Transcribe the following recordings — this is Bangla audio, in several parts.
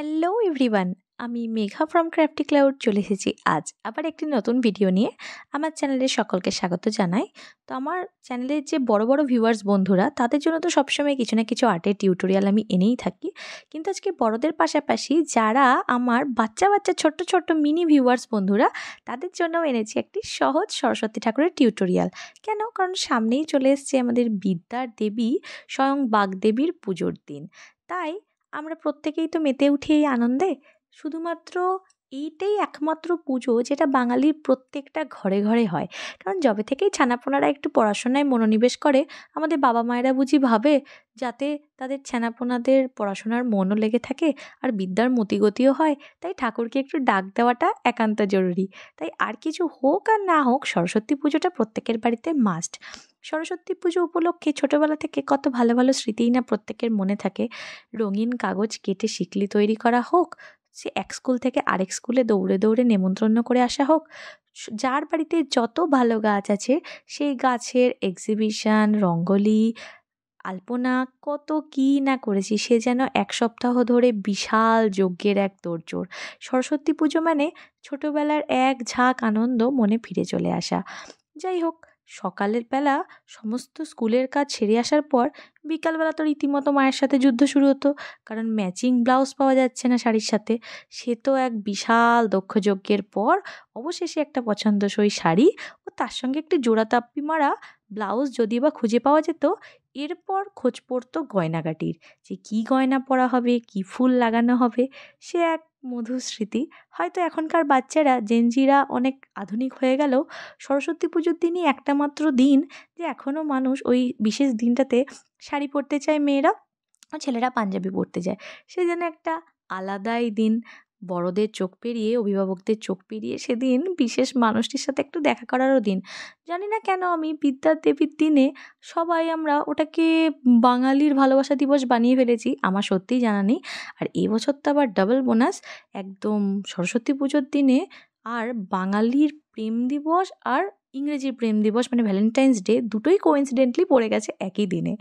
হ্যালো এভরিওয়ান, আমি মেঘা ফ্রম ক্রাফটি ক্লাউড চলে এসেছি আজ আবার একটি নতুন ভিডিও নিয়ে। আমার চ্যানেলে সকলকে স্বাগত জানাই। তো আমার চ্যানেলের যে বড় বড় ভিউয়ার্স বন্ধুরা, তাদের জন্য তো সবসময় কিছু না কিছু আর্টের টিউটোরিয়াল আমি এনেই থাকি। কিন্তু আজকে বড়দের পাশাপাশি যারা আমার বাচ্চা বাচ্চা ছোট্ট ছোট্ট মিনি ভিউয়ার্স বন্ধুরা, তাদের জন্যও এনেছি একটি সহজ সরস্বতী ঠাকুরের টিউটোরিয়াল। কেন? কারণ সামনেই চলে এসছে আমাদের বিদ্যার দেবী স্বয়ং বাগদেবীর পুজোর দিন। তাই আমরা প্রত্যেকেই তো মেতে উঠি এই আনন্দে। শুধুমাত্র এইটাই একমাত্র পুজো যেটা বাঙালির প্রত্যেকটা ঘরে ঘরে হয়। কারণ যবে থেকেই ছানাপোনারা একটু পড়াশোনায় মনোনিবেশ করে, আমাদের বাবা মায়েরা বুঝি ভাবে যাতে তাদের ছানাপোনাদের পড়াশোনার মনও লেগে থাকে আর বিদ্যার মতিগতিও হয়, তাই ঠাকুরকে একটু ডাক দেওয়াটা একান্ত জরুরি। তাই আর কিছু হোক আর না হোক, সরস্বতী পুজোটা প্রত্যেকের বাড়িতে মাস্ট। সরস্বতী পুজো উপলক্ষে ছোটোবেলা থেকে কত ভালো ভালো স্মৃতিই না প্রত্যেকের মনে থাকে। রঙিন কাগজ কেটে শিকলি তৈরি করা হোক, সে এক স্কুল থেকে আরেক স্কুলে দৌড়ে দৌড়ে নেমন্তন্ন করে আসা হোক, যার বাড়িতে যত ভালো গাছ আছে সেই গাছের এক্সিবিশন, রঙ্গোলি, আলপনা, কত কী না করেছি। সে যেন এক সপ্তাহ ধরে বিশাল যজ্ঞের এক তোড়জোড়। সরস্বতী পুজো মানে ছোটোবেলার এক ঝাঁক আনন্দ মনে ফিরে চলে আসা। যাই হোক, সকালের বেলা সমস্ত স্কুলের কাজ সেরে আসার পর বিকালবেলা তো রীতিমতো মায়ের সাথে যুদ্ধ শুরু হতো। কারণ ম্যাচিং ব্লাউজ পাওয়া যাচ্ছে না শাড়ির সাথে। সে তো এক বিশাল দক্ষ যজ্ঞের পর অবশেষে একটা পছন্দসই শাড়ি ও তার সঙ্গে একটি জোড়া তাপ্পি মারা ব্লাউজ যদি বা খুঁজে পাওয়া যেত। এরপর খোঁজ পড়তো গয়নাগাটির, যে কী গয়না পরা হবে, কী ফুল লাগানো হবে। সে এক মধুর স্মৃতি। হয়তো এখনকার বাচ্চারা জেনজিরা অনেক আধুনিক হয়ে গেলেও সরস্বতী পুজোর দিনই একটা মাত্র দিন যে এখনও মানুষ ওই বিশেষ দিনটাতে শাড়ি পরতে চায় মেয়েরা, আর ছেলেরা পাঞ্জাবি পরতে যায়। সে যেন একটা আলাদাই দিন। বড়দের চোখ পেরিয়ে, অভিভাবকদের চোখ পেরিয়ে সেদিন বিশেষ মানুষটির সাথে একটু দেখা করারও দিন। জানি না কেন আমি বিদ্যার দেবীর দিনে সবাই আমরা ওটাকে বাঙালির ভালোবাসা দিবস বানিয়ে ফেলেছি, আমার সত্যিই জানা নেই। আর এবছর তো আবার ডাবল বোনাস, একদম সরস্বতী পুজোর দিনে আর বাঙালির প্রেম দিবস আর ইংরেজির প্রেম দিবস মানে ভ্যালেন্টাইন্স ডে দুটোই কোইন্সিডেন্টলি পড়ে গেছে একই দিনে।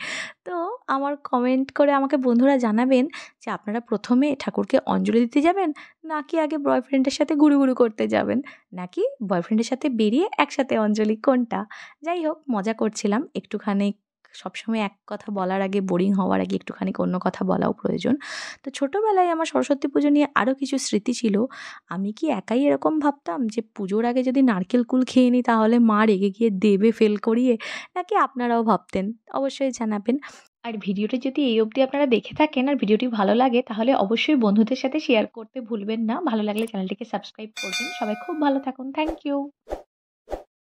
তো আমার কমেন্ট করে আমাকে বন্ধুরা জানাবেন যে আপনারা প্রথমে ঠাকুরকে অঞ্জলি দিতে যাবেন, নাকি আগে বয়ফ্রেন্ডের সাথে ঘুরু ঘুরু করতে যাবেন, নাকি বয়ফ্রেন্ডের সাথে বেরিয়ে একসাথে অঞ্জলি, কোনটা? যাই হোক, মজা করছিলাম একটুখানি। সবসময় এক কথা বলার আগে, বোরিং হওয়ার আগে একটুখানি অন্য কথা বলাও প্রয়োজন। তো ছোটোবেলায় আমার সরস্বতী পুজো নিয়ে আরও কিছু স্মৃতি ছিল। আমি কি একাই এরকম ভাবতাম যে পুজোর আগে যদি নারকেল কুল খেয়ে নিই তাহলে মা রেগে গিয়ে দেবে ফেল করিয়ে, নাকি আপনারাও ভাবতেন? অবশ্যই জানাবেন। আর ভিডিওটি যদি এই অবধি আপনারা দেখে থাকেন আর ভিডিওটি ভালো লাগে, তাহলে অবশ্যই বন্ধুদের সাথে শেয়ার করতে ভুলবেন না। ভালো লাগলে চ্যানেলটিকে সাবস্ক্রাইব করবেন। সবাই খুব ভালো থাকুন। Thank you.